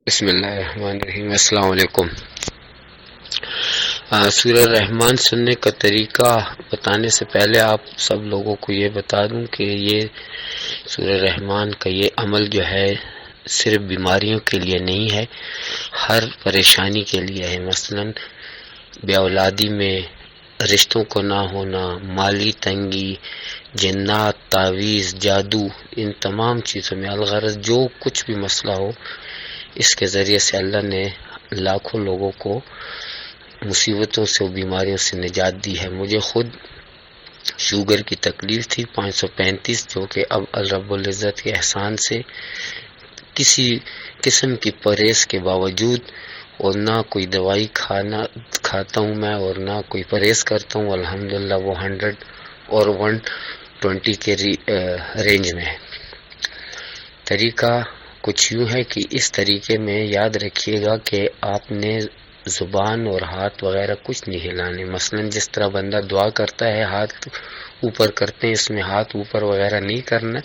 بسم اللہ الرحمن الرحیم۔ السلام علیکم۔ سورہ رحمان سننے کا طریقہ بتانے سے پہلے آپ سب لوگوں کو یہ بتا دوں کہ یہ سورہ رحمان کا یہ عمل جو ہے صرف بیماریوں کے لیے نہیں ہے، ہر پریشانی کے لیے ہے۔ مثلا بے اولادی میں، رشتوں کو نہ ہونا، مالی تنگی، جنات، تعویذ، جادو، ان تمام چیزوں میں الغرض جو کچھ بھی مسئلہ ہو، اس کے ذریعے سے اللہ نے لاکھوں لوگوں کو مصیبتوں سے و بیماریوں سے نجات دی ہے۔ مجھے خود شوگر کی تکلیف تھی 535، جو کہ اب رب العزت کے احسان سے کسی قسم کی پرہیز کے باوجود، اور نہ کوئی دوائی کھاتا ہوں میں، اور نہ کوئی پرہیز کرتا ہوں، الحمدللہ وہ 100 اور 120 کے رینج میں ہے۔ طریقہ کچھ یوں ہے کہ اس طریقے میں یاد رکھیے گا کہ آپ نے زبان اور ہاتھ وغیرہ کچھ نہیں ہلانے۔ مثلا جس طرح بندہ دعا کرتا ہے ہاتھ اوپر کرتے ہیں، اس میں ہاتھ اوپر وغیرہ نہیں کرنا،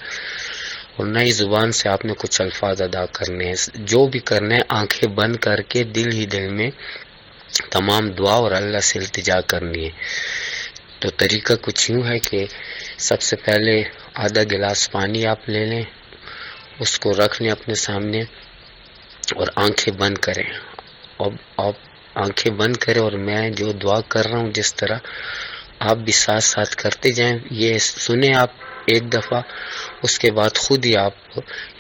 اور نہ ہی زبان سے آپ نے کچھ الفاظ ادا کرنے ہیں۔ جو بھی کرنا ہے آنکھیں بند کر کے دل ہی دل میں تمام دعا اور اللہ سے التجا کرنی ہے۔ تو طریقہ کچھ یوں ہے کہ سب سے پہلے آدھا گلاس پانی آپ لے لیں، اس کو رکھ لیں اپنے سامنے اور آنکھیں بند کریں۔ اب آپ آنکھیں بند کریں اور میں جو دعا کر رہا ہوں جس طرح آپ بھی ساتھ ساتھ کرتے جائیں، یہ سنیں آپ ایک دفعہ، اس کے بعد خود ہی آپ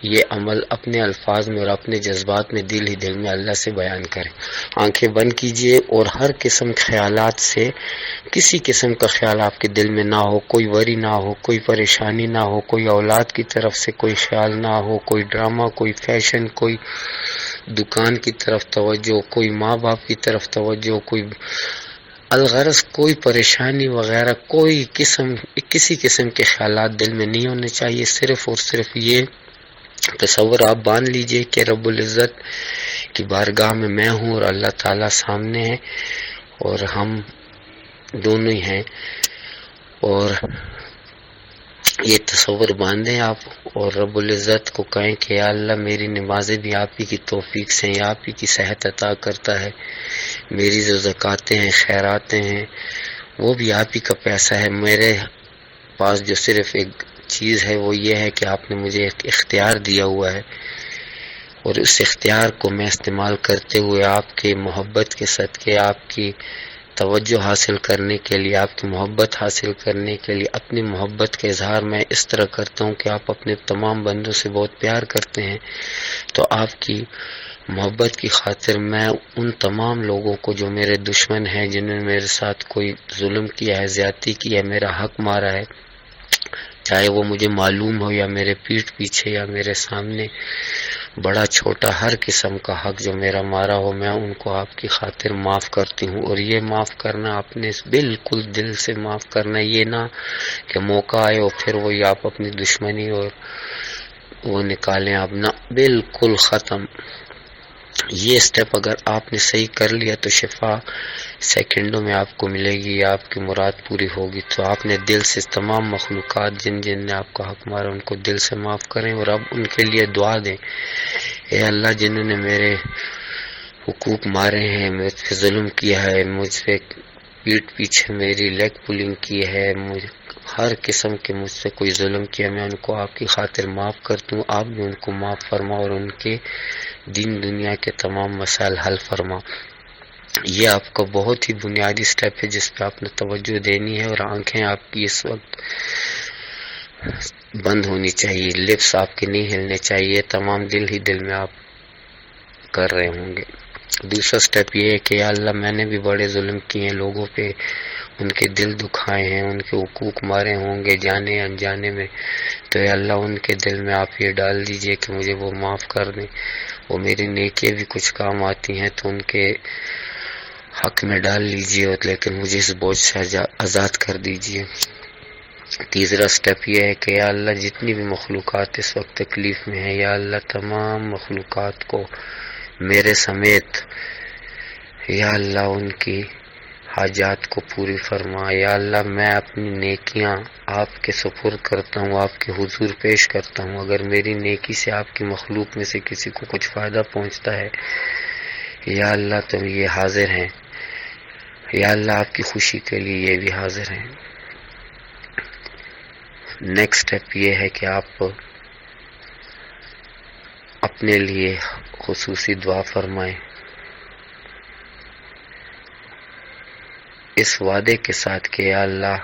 یہ عمل اپنے الفاظ میں اور اپنے جذبات میں دل ہی دل میں اللہ سے بیان کریں۔ آنکھیں بند کیجئے اور ہر قسم خیالات سے، کسی قسم کا خیال آپ کے دل میں نہ ہو، کوئی وری نہ ہو، کوئی پریشانی نہ ہو، کوئی اولاد کی طرف سے کوئی خیال نہ ہو، کوئی ڈرامہ، کوئی فیشن، کوئی دکان کی طرف توجہ، کوئی ماں باپ کی طرف توجہ، کوئی الغرض کوئی پریشانی وغیرہ، کسی قسم کے خیالات دل میں نہیں ہونے چاہیے۔ صرف اور صرف یہ تصور آپ باندھ لیجئے کہ رب العزت کی بارگاہ میں ہوں اور اللہ تعالیٰ سامنے ہے اور ہم دونوں ہی ہیں، اور یہ تصور باندھیں آپ اور رب العزت کو کہیں کہ یا اللہ میری نمازیں بھی آپ ہی کی توفیق سے ہیں، آپ ہی کی صحت عطا کرتا ہے، میری جو زکاتیں ہیں، خیراتیں ہیں، وہ بھی آپ ہی کا پیسہ ہے۔ میرے پاس جو صرف ایک چیز ہے وہ یہ ہے کہ آپ نے مجھے ایک اختیار دیا ہوا ہے، اور اس اختیار کو میں استعمال کرتے ہوئے آپ کے محبت کے صدقے، آپ کی توجہ حاصل کرنے کے لیے، آپ کی محبت حاصل کرنے کے لیے، اپنی محبت کا اظہار میں اس طرح کرتا ہوں کہ آپ اپنے تمام بندوں سے بہت پیار کرتے ہیں، تو آپ کی محبت کی خاطر میں ان تمام لوگوں کو جو میرے دشمن ہیں، جنہوں نے میرے ساتھ کوئی ظلم کیا ہے، زیادتی کی ہے، میرا حق مارا ہے، چاہے وہ مجھے معلوم ہو یا میرے پیٹھ پیچھے یا میرے سامنے، بڑا چھوٹا ہر قسم کا حق جو میرا مارا ہو، میں ان کو آپ کی خاطر معاف کرتی ہوں۔ اور یہ معاف کرنا آپ نے بالکل دل سے معاف کرنا، یہ نہ کہ موقع آئے اور پھر وہی آپ اپنی دشمنی اور وہ نکالیں، آپ نہ، بالکل ختم۔ یہ سٹیپ اگر آپ نے صحیح کر لیا تو شفا سیکنڈوں میں آپ کو ملے گی، آپ کی مراد پوری ہوگی۔ تو آپ نے دل سے تمام مخلوقات جن نے آپ کا حق مارا ان کو دل سے معاف کریں، اور اب ان کے لیے دعا دیں، اے اللہ جنہوں نے میرے حقوق مارے ہیں، مجھ پہ ظلم کیا ہے، مجھ پہ پیٹھ پیچھے میری لیگ پولنگ کی ہے، ہر قسم کے مجھ سے کوئی ظلم کیا، میں ان کو آپ کی خاطر معاف کرتا ہوں، آپ بھی ان کو معاف فرما اور ان کے دین دنیا کے تمام مسائل حل فرما۔ یہ آپ کا بہت ہی بنیادی سٹیپ ہے جس پہ آپ نے توجہ دینی ہے، اور آنکھیں آپ کی اس وقت بند ہونی چاہیے، لپس آپ کے نہیں ہلنے چاہیے، تمام دل ہی دل میں آپ کر رہے ہوں گے۔ دوسرا سٹیپ یہ ہے کہ یا اللہ میں نے بھی بڑے ظلم کیے ہیں لوگوں پہ، ان کے دل دکھائے ہیں، ان کے حقوق مارے ہوں گے جانے انجانے میں، تو یا اللہ ان کے دل میں آپ یہ ڈال دیجئے کہ مجھے وہ معاف کر دیں، وہ میری نیکیاں بھی کچھ کام آتی ہیں تو ان کے حق میں ڈال لیجئے، لیکن مجھے اس بوجھ سے آزاد کر دیجئے۔ تیسرا سٹیپ یہ ہے کہ یا اللہ جتنی بھی مخلوقات اس وقت تکلیف میں ہیں، یا اللہ تمام مخلوقات کو میرے سمیت یا اللہ ان کی حاجات کو پوری فرما۔ یا اللہ میں اپنی نیکیاں آپ کے سپرد کرتا ہوں، آپ کے حضور پیش کرتا ہوں۔ اگر میری نیکی سے آپ کی مخلوق میں سے کسی کو کچھ فائدہ پہنچتا ہے، یا اللہ تم یہ حاضر ہیں، یا اللہ آپ کی خوشی کے لیے یہ بھی حاضر ہیں۔ نیکسٹ اسٹیپ یہ ہے کہ آپ اپنے لیے خصوصی دعا فرمائیں، اس وعدے کے ساتھ کہ یا اللہ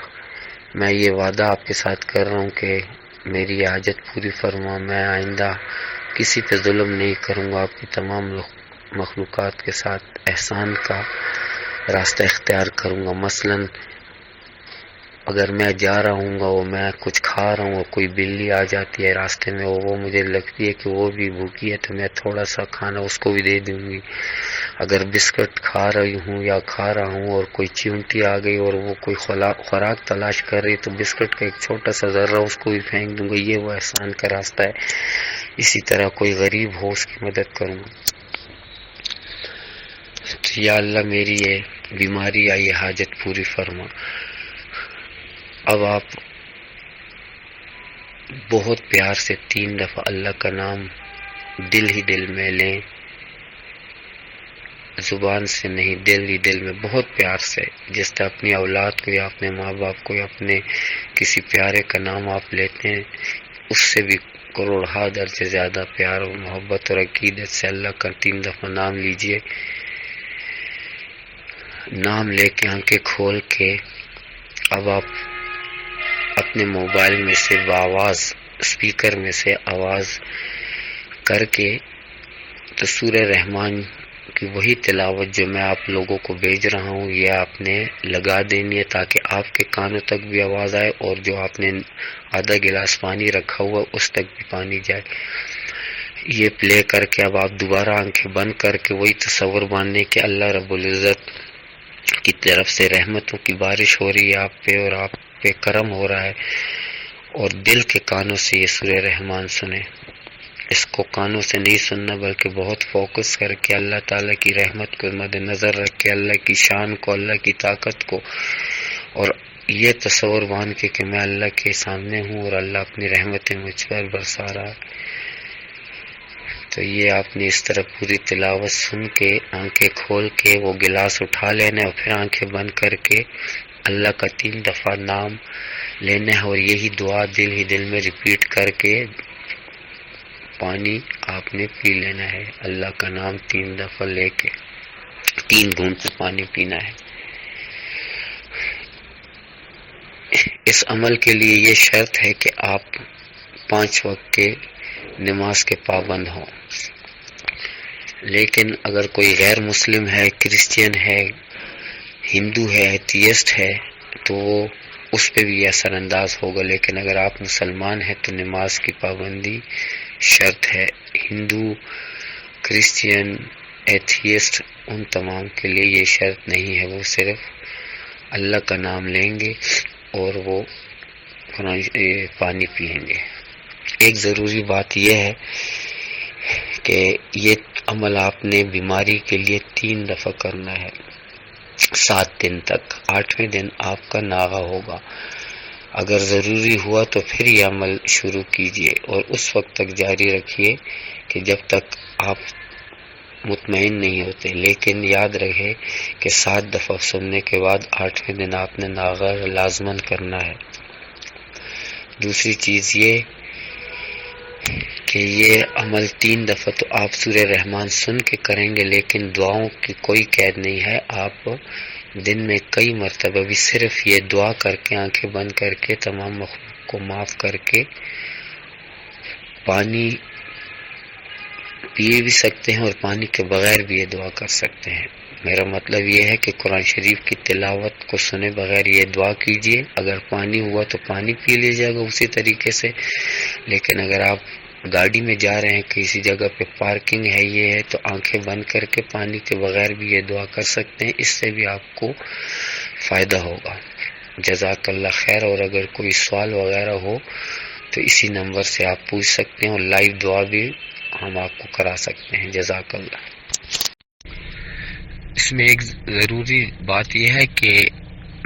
میں یہ وعدہ آپ کے ساتھ کر رہا ہوں کہ میری حاجت پوری فرما، میں آئندہ کسی پہ ظلم نہیں کروں گا، آپ کی تمام مخلوقات کے ساتھ احسان کا راستہ اختیار کروں گا۔ مثلاً اگر میں جا رہا ہوں گا اور میں کچھ کھا رہا ہوں اور کوئی بلی آ جاتی ہے راستے میں اور وہ مجھے لگتی ہے کہ وہ بھی بھوکی ہے تو میں تھوڑا سا کھانا اس کو بھی دے دوں گی۔ اگر بسکٹ کھا رہی ہوں یا کھا رہا ہوں اور کوئی چیونٹی آ گئی اور وہ کوئی خوراک تلاش کر رہی تو بسکٹ کا ایک چھوٹا سا ذرہ اس کو بھی پھینک دوں گا، یہ وہ احسان کا راستہ ہے۔ اسی طرح کوئی غریب ہو اس کی مدد کروں گا۔ یا اللہ میری یہ بیماری یا یہ حاجت پوری فرما۔ اب آپ بہت پیار سے 3 دفعہ اللہ کا نام دل ہی دل میں لیں، زبان سے نہیں، دل ہی دل میں بہت پیار سے، جس طرح اپنی اولاد کو یا اپنے ماں باپ کو یا اپنے کسی پیارے کا نام آپ لیتے ہیں، اس سے بھی کروڑہا درجے زیادہ پیار اور محبت اور عقیدت سے اللہ کا 3 دفعہ نام لیجئے۔ نام لے کے آنکھیں کھول کے اب آپ اپنے موبائل میں سے بآواز اسپیکر میں سے آواز کر کے تو سورہ رحمان کی وہی تلاوت جو میں آپ لوگوں کو بھیج رہا ہوں یہ آپ نے لگا دینی ہے تاکہ آپ کے کانوں تک بھی آواز آئے اور جو آپ نے آدھا گلاس پانی رکھا ہوا اس تک بھی پانی جائے۔ یہ پلے کر کے اب آپ دوبارہ آنکھیں بند کر کے وہی تصور باندھیں کہ اللہ رب العزت کی طرف سے رحمتوں کی بارش ہو رہی ہے آپ پہ اور آپ پہ کرم ہو رہا ہے، اور دل کے کانوں سے یہ سورہ رحمان سنیں۔ اس کو کانوں سے نہیں سننا بلکہ بہت فوکس کر کے اللہ تعالیٰ کی رحمت کو مد نظر رکھ کے اللہ کی شان کو، اللہ کی طاقت کو، اور یہ تصور باندھ کے کہ میں اللہ کے سامنے ہوں اور اللہ اپنی رحمتیں مجھ پر برسا رہا ہے۔ تو یہ آپ نے اس طرح پوری تلاوت سن کے آنکھیں کھول کے وہ گلاس اٹھا لینا ہے اور پھر آنکھیں بند کر کے اللہ کا 3 دفعہ نام لینا ہے اور یہی دعا دل ہی دل میں ریپیٹ کر کے پانی آپ نے پی لینا ہے۔ اللہ کا نام 3 دفعہ لے کے 3 گھونٹ پانی پینا ہے۔ اس عمل کے لیے یہ شرط ہے کہ آپ 5 وقت کے نماز کے پابند ہوں، لیکن اگر کوئی غیر مسلم ہے، کرسچین ہے، ہندو ہے، ایتھیسٹ ہے تو وہ اس پہ بھی اثر انداز ہوگا، لیکن اگر آپ مسلمان ہیں تو نماز کی پابندی شرط ہے۔ ہندو، کرسچین، ایتھیسٹ ان تمام کے لیے یہ شرط نہیں ہے، وہ صرف اللہ کا نام لیں گے اور وہ پانی پئیں گے۔ ایک ضروری بات یہ ہے کہ یہ عمل آپ نے بیماری کے لیے 3 دفعہ کرنا ہے 7 دن تک۔ 8ویں دن آپ کا ناغہ ہوگا، اگر ضروری ہوا تو پھر یہ عمل شروع کیجئے اور اس وقت تک جاری رکھیے کہ جب تک آپ مطمئن نہیں ہوتے، لیکن یاد رہے کہ 7 دفعہ سننے کے بعد 8ویں دن آپ نے ناغہ لازماً کرنا ہے۔ دوسری چیز یہ کہ یہ عمل 3 دفعہ تو آپ سورہ رحمان سن کے کریں گے، لیکن دعاؤں کی کوئی قید نہیں ہے۔ آپ دن میں کئی مرتبہ بھی صرف یہ دعا کر کے آنکھیں بند کر کے تمام مخلوق کو معاف کر کے پانی پیے بھی سکتے ہیں اور پانی کے بغیر بھی یہ دعا کر سکتے ہیں۔ میرا مطلب یہ ہے کہ قرآن شریف کی تلاوت کو سنے بغیر یہ دعا کیجئے، اگر پانی ہوا تو پانی پی لیجیے گا اسی طریقے سے، لیکن اگر آپ گاڑی میں جا رہے ہیں کسی جگہ پہ پارکنگ ہے یہ ہے تو آنکھیں بند کر کے پانی کے بغیر بھی یہ دعا کر سکتے ہیں، اس سے بھی آپ کو فائدہ ہوگا۔ جزاک اللہ خیر، اور اگر کوئی سوال وغیرہ ہو تو اسی نمبر سے آپ پوچھ سکتے ہیں اور لائیو دعا بھی ہم آپ کو کرا سکتے ہیں۔ جزاک اللہ۔ اس میں ایک ضروری بات یہ ہے کہ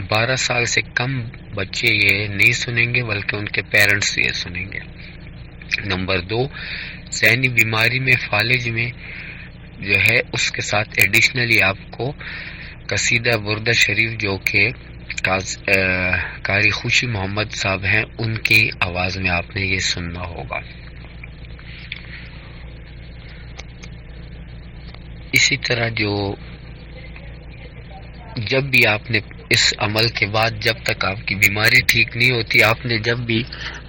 12 سال سے کم بچے یہ نہیں سنیں گے بلکہ ان کے پیرنٹس یہ سنیں گے۔ نمبر 2، ذہنی بیماری میں فالج میں جو ہے اس کے ساتھ ایڈیشنلی آپ کو قصیدہ بردہ شریف جو کہ قاری خوشی محمد صاحب ہیں ان کی آواز میں آپ نے یہ سننا ہوگا۔ اسی طرح جب بھی آپ نے اس عمل کے بعد جب تک آپ کی بیماری ٹھیک نہیں ہوتی آپ نے جب بھی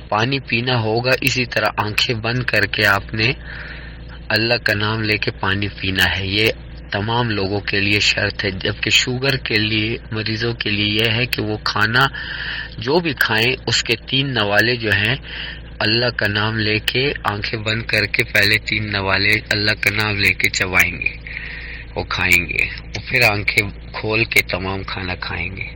پانی پینا ہوگا اسی طرح آنکھیں بند کر کے آپ نے اللہ کا نام لے کے پانی پینا ہے۔ یہ تمام لوگوں کے لیے شرط ہے، جبکہ شوگر کے لیے مریضوں کے لیے یہ ہے کہ وہ کھانا جو بھی کھائیں اس کے 3 نوالے جو ہیں اللہ کا نام لے کے آنکھیں بند کر کے پہلے 3 نوالے اللہ کا نام لے کے چبائیں گے، وہ کھائیں گے، اور پھر آنکھیں کھول کے تمام کھانا کھائیں گے۔